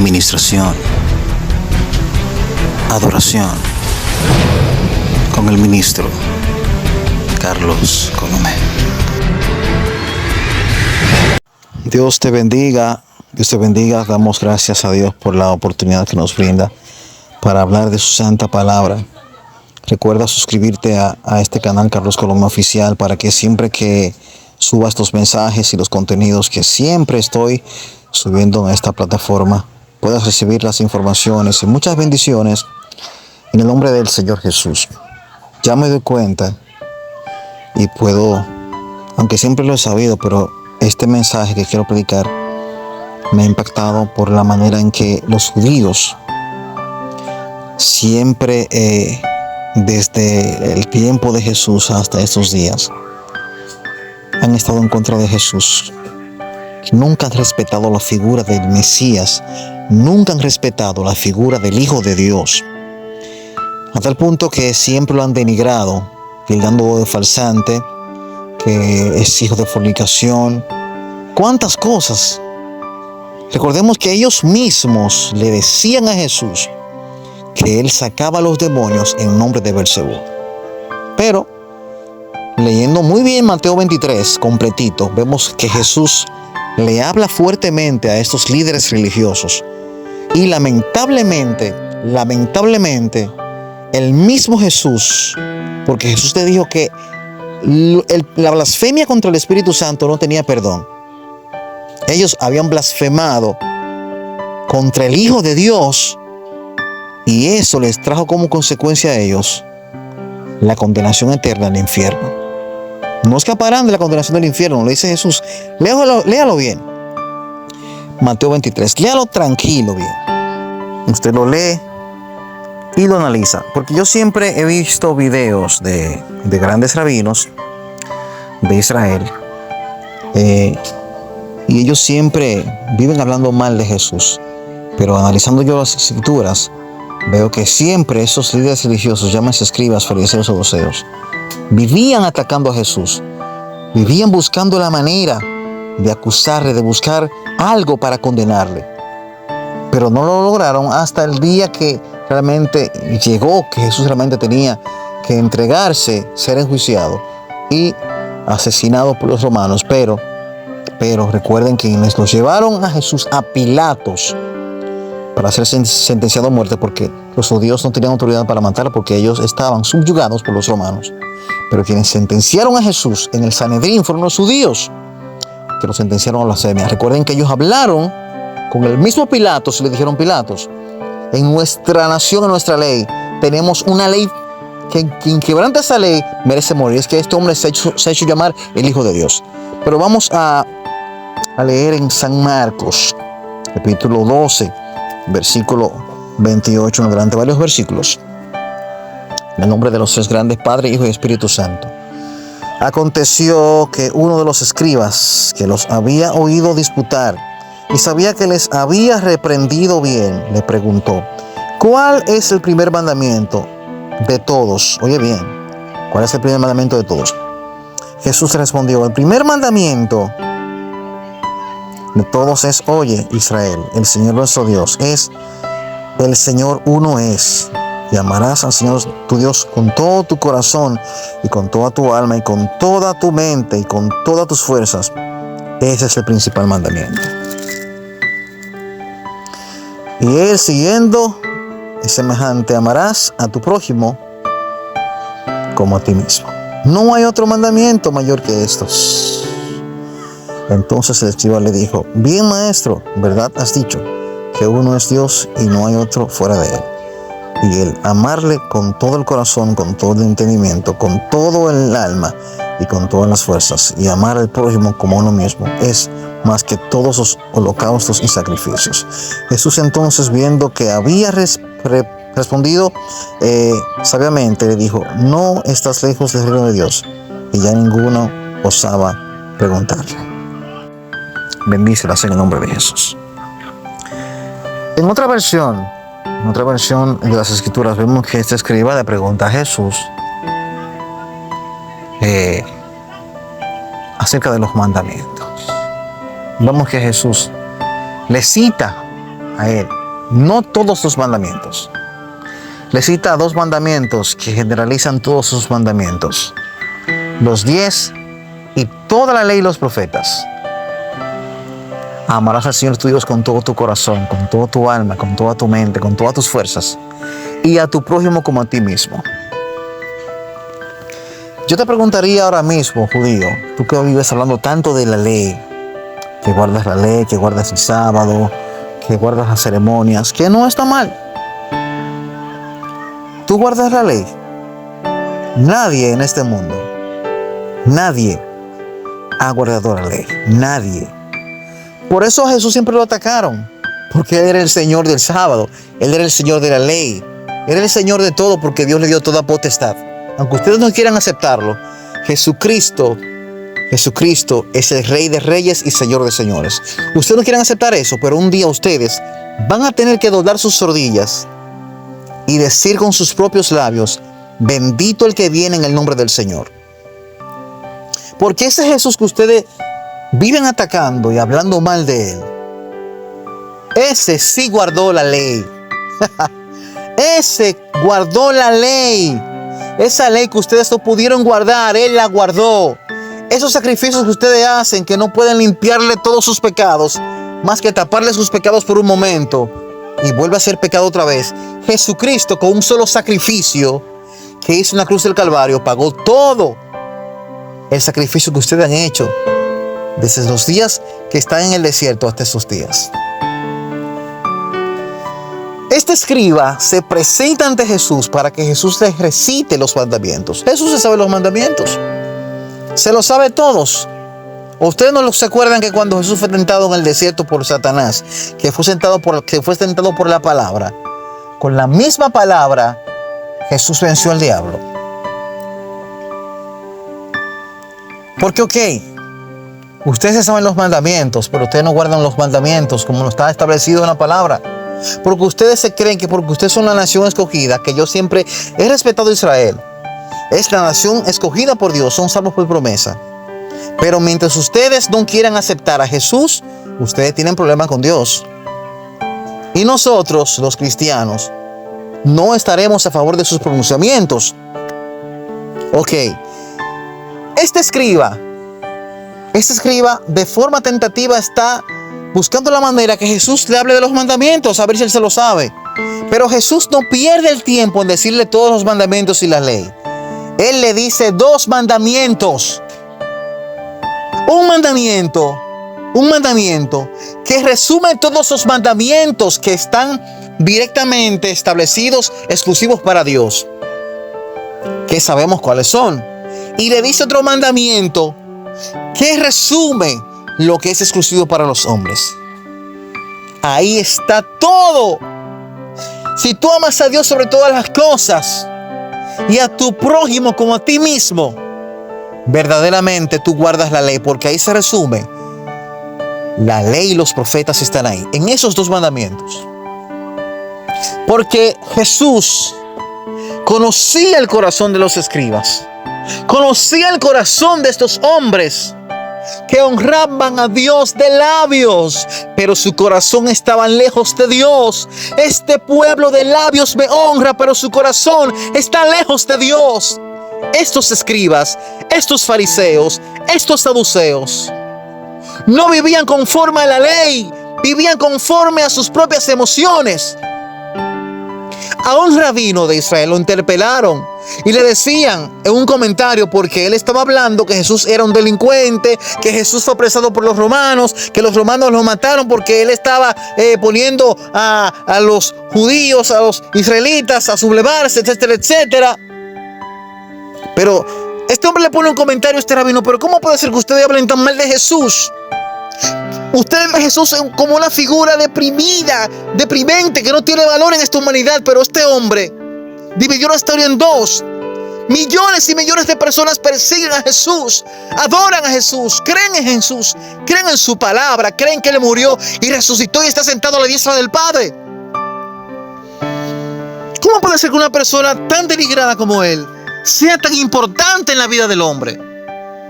Administración, adoración, con el ministro Carlos Colomé. Dios te bendiga, Dios te bendiga. Damos gracias a Dios por la oportunidad que nos brinda para hablar de su santa palabra. Recuerda suscribirte a este canal Carlos Colomé Oficial para que siempre que suba estos mensajes y los contenidos que siempre estoy subiendo en esta plataforma, puedas recibir las informaciones y muchas bendiciones en el nombre del Señor Jesús. Ya me doy cuenta y puedo, aunque siempre lo he sabido, pero este mensaje que quiero predicar me ha impactado por la manera en que los judíos siempre, desde el tiempo de Jesús hasta estos días, han estado en contra de Jesús. Nunca han respetado la figura del Mesías, nunca han respetado la figura del Hijo de Dios, a tal punto que siempre lo han denigrado, tildándolo de farsante, que es hijo de fornicación. ¿Cuántas cosas? Recordemos que ellos mismos le decían a Jesús que él sacaba a los demonios en nombre de Belcebú. Pero, leyendo muy bien Mateo 23, completito, vemos que Jesús le habla fuertemente a estos líderes religiosos. Y lamentablemente, el mismo Jesús, porque Jesús te dijo que la blasfemia contra el Espíritu Santo no tenía perdón. Ellos habían blasfemado contra el Hijo de Dios y eso les trajo como consecuencia a ellos la condenación eterna al infierno. No escaparán de la condenación del infierno, le dice Jesús. Léalo bien. Mateo 23, léalo tranquilo bien. Usted lo lee y lo analiza. Porque yo siempre he visto videos de grandes rabinos de Israel. Y ellos siempre viven hablando mal de Jesús. Pero analizando yo las escrituras, veo que siempre esos líderes religiosos, llámense escribas, fariseos o saduceos, vivían atacando a Jesús. Vivían buscando la manera de acusarle, de buscar algo para condenarle. Pero no lo lograron hasta el día que realmente llegó, que Jesús realmente tenía que entregarse, ser enjuiciado y asesinado por los romanos. Pero recuerden que quienes los llevaron a Jesús a Pilatos para ser sentenciado a muerte, porque los judíos no tenían autoridad para matarlo porque ellos estaban subyugados por los romanos. Pero quienes sentenciaron a Jesús en el Sanedrín fueron los judíos, que lo sentenciaron a blasfemia. Recuerden que ellos hablaron con el mismo Pilatos y le dijeron: Pilatos, en nuestra nación, en nuestra ley, tenemos una ley que quien quebranta esa ley merece morir. Es que este hombre se ha hecho llamar el Hijo de Dios. Pero vamos a leer en San Marcos, capítulo 12, versículo 28 en adelante, varios versículos. En el nombre de los tres grandes, Padre, Hijo y Espíritu Santo. Aconteció que uno de los escribas que los había oído disputar y sabía que les había reprendido bien, le preguntó: ¿cuál es el primer mandamiento de todos? Oye bien, ¿cuál es el primer mandamiento de todos? Jesús respondió: el primer mandamiento de todos es: oye, Israel, el Señor nuestro Dios es el Señor uno es. Y amarás al Señor tu Dios con todo tu corazón y con toda tu alma y con toda tu mente y con todas tus fuerzas. Ese es el principal mandamiento. Y él, siguiendo, es semejante: amarás a tu prójimo como a ti mismo. No hay otro mandamiento mayor que estos. Entonces el escriba le dijo: bien, maestro, verdad has dicho, que uno es Dios y no hay otro fuera de él. Y el amarle con todo el corazón, con todo el entendimiento, con todo el alma y con todas las fuerzas, y amar al prójimo como a uno mismo, es más que todos los holocaustos y sacrificios. Jesús entonces, viendo que había respondido sabiamente, le dijo: no estás lejos del reino de Dios. Y ya ninguno osaba preguntarle. Bendícelas en el nombre de Jesús. En otra versión de las Escrituras, vemos que este escriba le pregunta a Jesús acerca de los mandamientos. Vemos que Jesús le cita a Él, no todos los mandamientos. Le cita 2 mandamientos que generalizan todos sus mandamientos: los 10 y toda la ley y los profetas. Amarás al Señor tu Dios con todo tu corazón, con toda tu alma, con toda tu mente, con todas tus fuerzas, y a tu prójimo como a ti mismo. Yo te preguntaría ahora mismo, judío, tú que vives hablando tanto de la ley, que guardas la ley, que guardas el sábado, que guardas las ceremonias, que no está mal. Tú guardas la ley. Nadie en este mundo, nadie ha guardado la ley. Nadie. Por eso a Jesús siempre lo atacaron, porque Él era el Señor del sábado, Él era el Señor de la ley, Él era el Señor de todo, porque Dios le dio toda potestad. Aunque ustedes no quieran aceptarlo, Jesucristo es el Rey de Reyes y Señor de Señores. Ustedes no quieren aceptar eso, pero un día ustedes van a tener que doblar sus rodillas y decir con sus propios labios: bendito el que viene en el nombre del Señor. Porque ese Jesús que ustedes viven atacando y hablando mal de Él, ese sí guardó la ley. Ese guardó la ley. Esa ley que ustedes no pudieron guardar, Él la guardó. Esos sacrificios que ustedes hacen, que no pueden limpiarle todos sus pecados, más que taparle sus pecados por un momento y vuelve a ser pecado otra vez. Jesucristo, con un solo sacrificio que hizo en la cruz del Calvario, pagó todo el sacrificio que ustedes han hecho desde los días que están en el desierto hasta esos días. Este escriba se presenta ante Jesús para que Jesús les recite los mandamientos. Jesús se sabe los mandamientos. Se los sabe todos. ¿Ustedes no se acuerdan que cuando Jesús fue tentado en el desierto por Satanás, que fue tentado por la palabra, con la misma palabra Jesús venció al diablo? Porque ustedes se saben los mandamientos, pero ustedes no guardan los mandamientos como no está establecido en la palabra. Porque ustedes se creen que porque ustedes son la nación escogida, que yo siempre he respetado a Israel, es la nación escogida por Dios, son salvos por promesa. Pero mientras ustedes no quieran aceptar a Jesús, ustedes tienen problemas con Dios. Y nosotros, los cristianos, no estaremos a favor de sus pronunciamientos. Este escriba de forma tentativa está buscando la manera que Jesús le hable de los mandamientos, a ver si él se lo sabe. Pero Jesús no pierde el tiempo en decirle todos los mandamientos y la ley. Él le dice 2 mandamientos. Un mandamiento que resume todos los mandamientos que están directamente establecidos, exclusivos para Dios, que sabemos cuáles son. Y le dice otro mandamiento que resume lo que es exclusivo para los hombres. Ahí está todo. Si tú amas a Dios sobre todas las cosas y a tu prójimo como a ti mismo, verdaderamente tú guardas la ley, porque ahí se resume. La ley y los profetas están ahí, en esos 2 mandamientos. Porque Jesús conocía el corazón de los escribas, conocía el corazón de estos hombres que honraban a Dios de labios, pero su corazón estaba lejos de Dios. Este pueblo de labios me honra, pero su corazón está lejos de Dios. Estos escribas, estos fariseos, estos saduceos no vivían conforme a la ley, vivían conforme a sus propias emociones. A un rabino de Israel lo interpelaron y le decían en un comentario, porque él estaba hablando que Jesús era un delincuente, que Jesús fue apresado por los romanos, que los romanos lo mataron porque él estaba poniendo a los judíos, a los israelitas a sublevarse, etcétera, etcétera. Pero este hombre le pone un comentario a este rabino: pero ¿cómo puede ser que ustedes hablen tan mal de Jesús? Ustedes ven a Jesús como una figura deprimida, deprimente, que no tiene valor en esta humanidad. Pero este hombre dividió la historia en 2. Millones y millones de personas persiguen a Jesús, adoran a Jesús, creen en Jesús, creen en su palabra, creen que Él murió y resucitó y está sentado a la diestra del Padre. ¿Cómo puede ser que una persona tan denigrada como Él sea tan importante en la vida del hombre?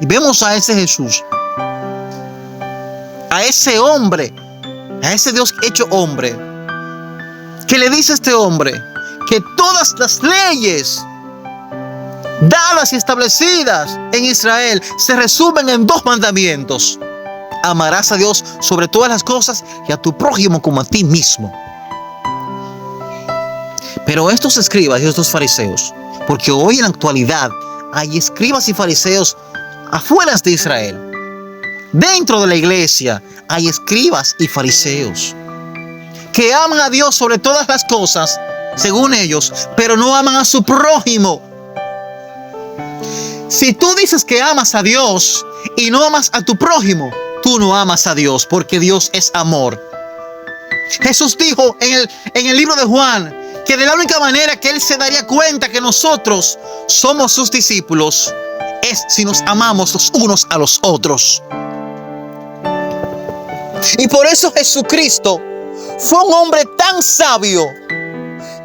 Y vemos a ese Jesús, a ese hombre, a ese Dios hecho hombre, que le dice a este hombre que todas las leyes dadas y establecidas en Israel se resumen en 2 mandamientos: amarás a Dios sobre todas las cosas y a tu prójimo como a ti mismo. Pero estos escribas y estos fariseos, porque hoy en la actualidad hay escribas y fariseos afuera de Israel, dentro de la iglesia hay escribas y fariseos que aman a Dios sobre todas las cosas, según ellos, pero no aman a su prójimo. Si tú dices que amas a Dios y no amas a tu prójimo, tú no amas a Dios, porque Dios es amor. Jesús dijo en el libro de Juan que de la única manera que Él se daría cuenta que nosotros somos sus discípulos es si nos amamos los unos a los otros. Y por eso Jesucristo fue un hombre tan sabio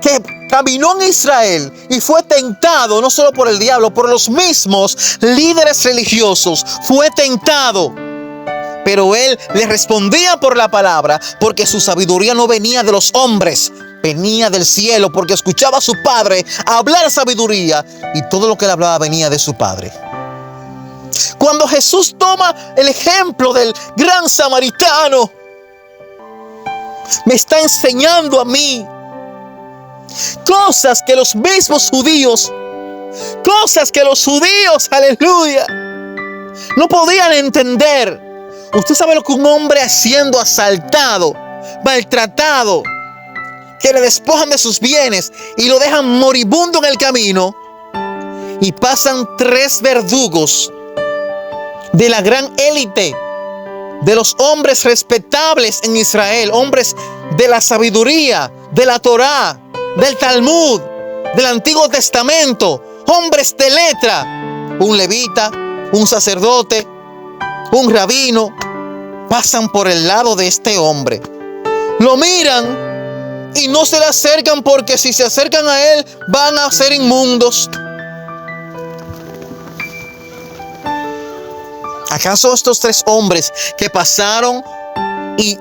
que caminó en Israel y fue tentado no solo por el diablo, por los mismos líderes religiosos. Fue tentado, pero Él le respondía por la palabra, porque su sabiduría no venía de los hombres, venía del cielo, porque escuchaba a su Padre hablar sabiduría y todo lo que Él hablaba venía de su Padre. Cuando Jesús toma el ejemplo del gran samaritano, me está enseñando a mí cosas que los mismos judíos, aleluya, no podían entender. Usted sabe lo que un hombre siendo asaltado, maltratado, que le despojan de sus bienes y lo dejan moribundo en el camino, y pasan 3 verdugos de la gran élite de los hombres respetables en Israel, hombres de la sabiduría, de la Torá, del Talmud, del Antiguo Testamento, hombres de letra, un levita, un sacerdote, un rabino, pasan por el lado de este hombre, lo miran y no se le acercan, porque si se acercan a él van a ser inmundos. ¿Acaso estos 3 hombres que pasaron y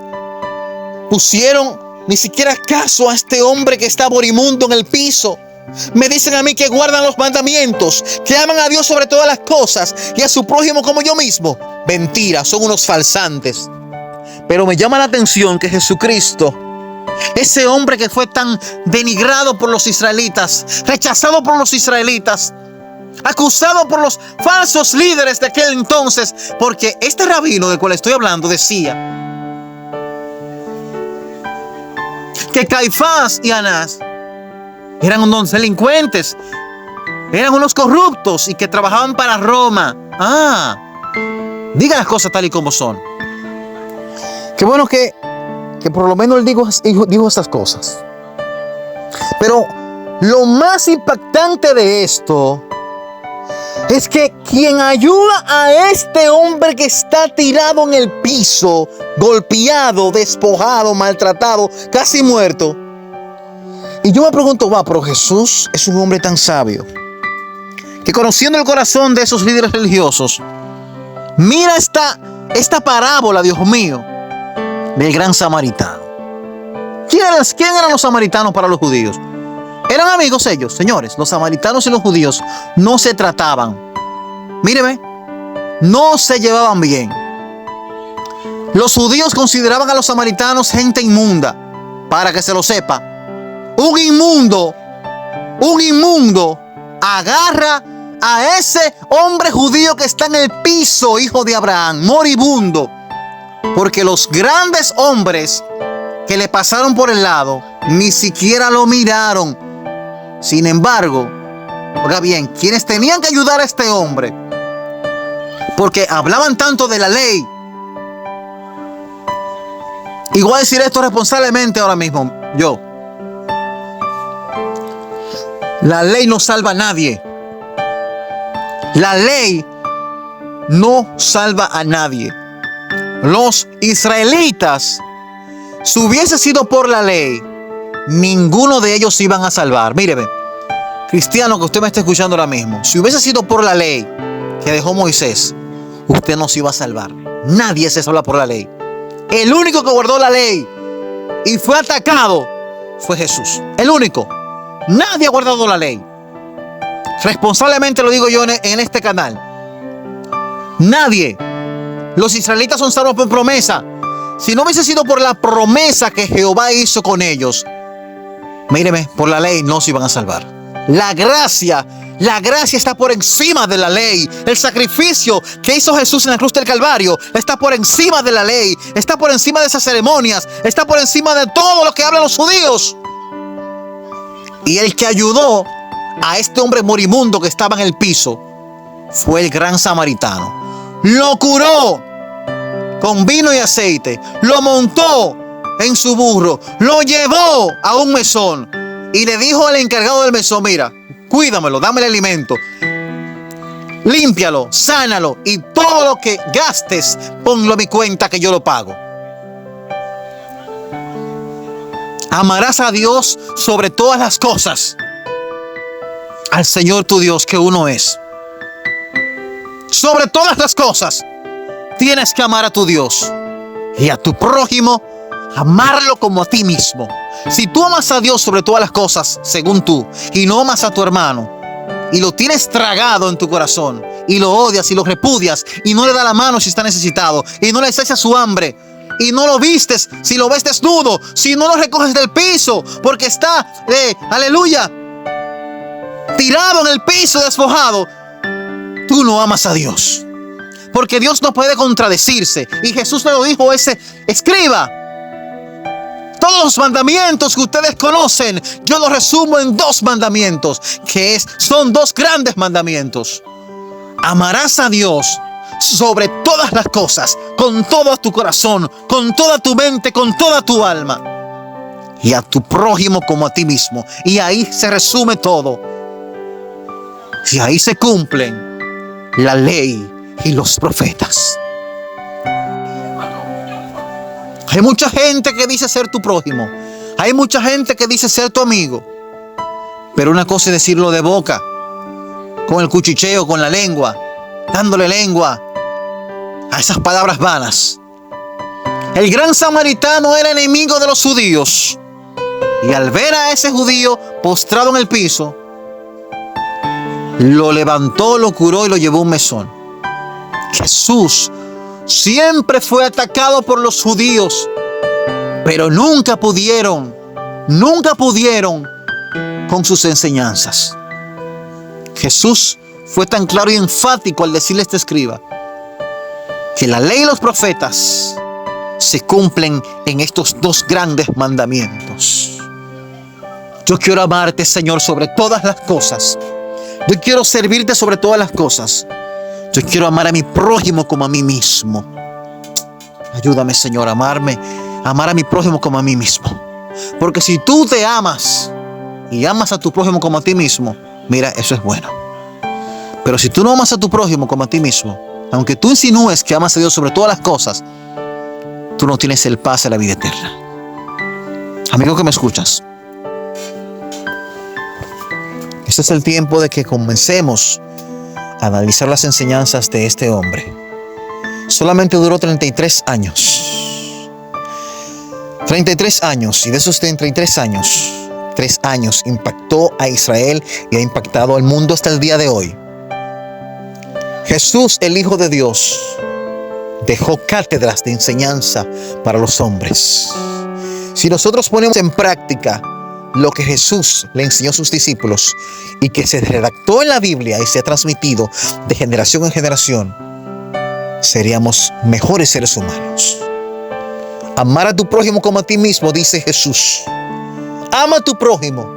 pusieron ni siquiera caso a este hombre que está moribundo en el piso, me dicen a mí que guardan los mandamientos, que aman a Dios sobre todas las cosas y a su prójimo como yo mismo? Mentira, son unos falsantes. Pero me llama la atención que Jesucristo, ese hombre que fue tan denigrado por los israelitas, rechazado por los israelitas, acusado por los falsos líderes de aquel entonces, porque este rabino del cual estoy hablando decía que Caifás y Anás eran unos delincuentes, eran unos corruptos y que trabajaban para Roma. Diga las cosas tal y como son. Qué bueno que por lo menos él dijo estas cosas. Pero lo más impactante de esto es que quien ayuda a este hombre que está tirado en el piso, golpeado, despojado, maltratado, casi muerto. Y yo me pregunto, pero Jesús es un hombre tan sabio que, conociendo el corazón de esos líderes religiosos, mira esta parábola, Dios mío, del gran samaritano. ¿Quién eran los samaritanos para los judíos? Eran amigos ellos, señores. Los samaritanos y los judíos no se trataban. Míreme, no se llevaban bien. Los judíos consideraban a los samaritanos gente inmunda. Para que se lo sepa, un inmundo agarra a ese hombre judío que está en el piso, hijo de Abraham, moribundo, porque los grandes hombres que le pasaron por el lado ni siquiera lo miraron. Sin embargo, oiga bien, quienes tenían que ayudar a este hombre, porque hablaban tanto de la ley, y voy a decir esto responsablemente ahora mismo, la ley no salva a nadie. La ley no salva a nadie. Los israelitas, si hubiese sido por la ley, ninguno de ellos iban a salvar. Míreme, cristiano que usted me está escuchando ahora mismo, si hubiese sido por la ley que dejó Moisés, usted no se iba a salvar. Nadie se salva por la ley. El único que guardó la ley y fue atacado fue Jesús. El único. Nadie ha guardado la ley. Responsablemente lo digo yo en este canal. Nadie. Los israelitas son salvos por promesa. Si no hubiese sido por la promesa que Jehová hizo con ellos, míreme, por la ley no se iban a salvar. La gracia está por encima de la ley. El sacrificio que hizo Jesús en la cruz del Calvario está por encima de la ley. Está por encima de esas ceremonias. Está por encima de todo lo que hablan los judíos. Y el que ayudó a este hombre moribundo que estaba en el piso fue el gran samaritano. Lo curó con vino y aceite. Lo montó en su burro. Lo llevó a un mesón. Y le dijo al encargado del mesón: mira, cuídamelo, dame el alimento, límpialo, sánalo, y todo lo que gastes, ponlo a mi cuenta que yo lo pago. Amarás a Dios sobre todas las cosas, al Señor tu Dios, que uno es. Sobre todas las cosas tienes que amar a tu Dios, y a tu prójimo amarlo como a ti mismo. Si tú amas a Dios sobre todas las cosas, según tú, y no amas a tu hermano, y lo tienes tragado en tu corazón, y lo odias y lo repudias, y no le das la mano si está necesitado, y no le sacias su hambre, y no lo vistes si lo ves desnudo, si no lo recoges del piso porque está, aleluya, tirado en el piso, despojado, tú no amas a Dios. Porque Dios no puede contradecirse. Y Jesús me lo dijo ese escriba. Todos los mandamientos que ustedes conocen, yo los resumo en 2 mandamientos, son 2 grandes mandamientos. Amarás a Dios sobre todas las cosas, con todo tu corazón, con toda tu mente, con toda tu alma, y a tu prójimo como a ti mismo. Y ahí se resume todo. Y ahí se cumplen la ley y los profetas. Hay mucha gente que dice ser tu prójimo. Hay mucha gente que dice ser tu amigo. Pero una cosa es decirlo de boca, con el cuchicheo, con la lengua, dándole lengua a esas palabras vanas. El gran samaritano era enemigo de los judíos. Y al ver a ese judío postrado en el piso, lo levantó, lo curó y lo llevó a un mesón. Jesús siempre fue atacado por los judíos, pero nunca pudieron con sus enseñanzas. Jesús fue tan claro y enfático al decirle a este escriba que la ley y los profetas se cumplen en estos 2 grandes mandamientos. Yo quiero amarte, Señor, sobre todas las cosas. Yo quiero servirte sobre todas las cosas. Yo quiero amar a mi prójimo como a mí mismo. Ayúdame, Señor, a amar a mi prójimo como a mí mismo. Porque si tú te amas y amas a tu prójimo como a ti mismo, mira, eso es bueno. Pero si tú no amas a tu prójimo como a ti mismo, aunque tú insinúes que amas a Dios sobre todas las cosas, tú no tienes el paz a la vida eterna. Amigo que me escuchas, este es el tiempo de que comencemos a analizar las enseñanzas de este hombre. Solamente duró 33 años. 33 años. Y de esos 33 años, 3 años impactó a Israel y ha impactado al mundo hasta el día de hoy. Jesús, el Hijo de Dios, dejó cátedras de enseñanza para los hombres. Si nosotros ponemos en práctica lo que Jesús le enseñó a sus discípulos y que se redactó en la Biblia y se ha transmitido de generación en generación, seríamos mejores seres humanos. Amar a tu prójimo como a ti mismo, dice Jesús. Ama a tu prójimo.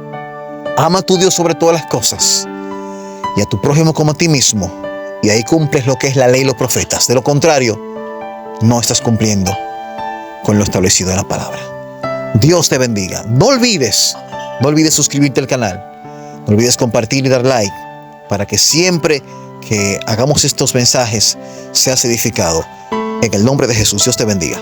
Ama a tu Dios sobre todas las cosas. Y a tu prójimo como a ti mismo. Y ahí cumples lo que es la ley y los profetas. De lo contrario, no estás cumpliendo con lo establecido en la palabra. Dios te bendiga. No olvides suscribirte al canal. No olvides compartir y dar like para que siempre que hagamos estos mensajes seas edificado. En el nombre de Jesús, Dios te bendiga.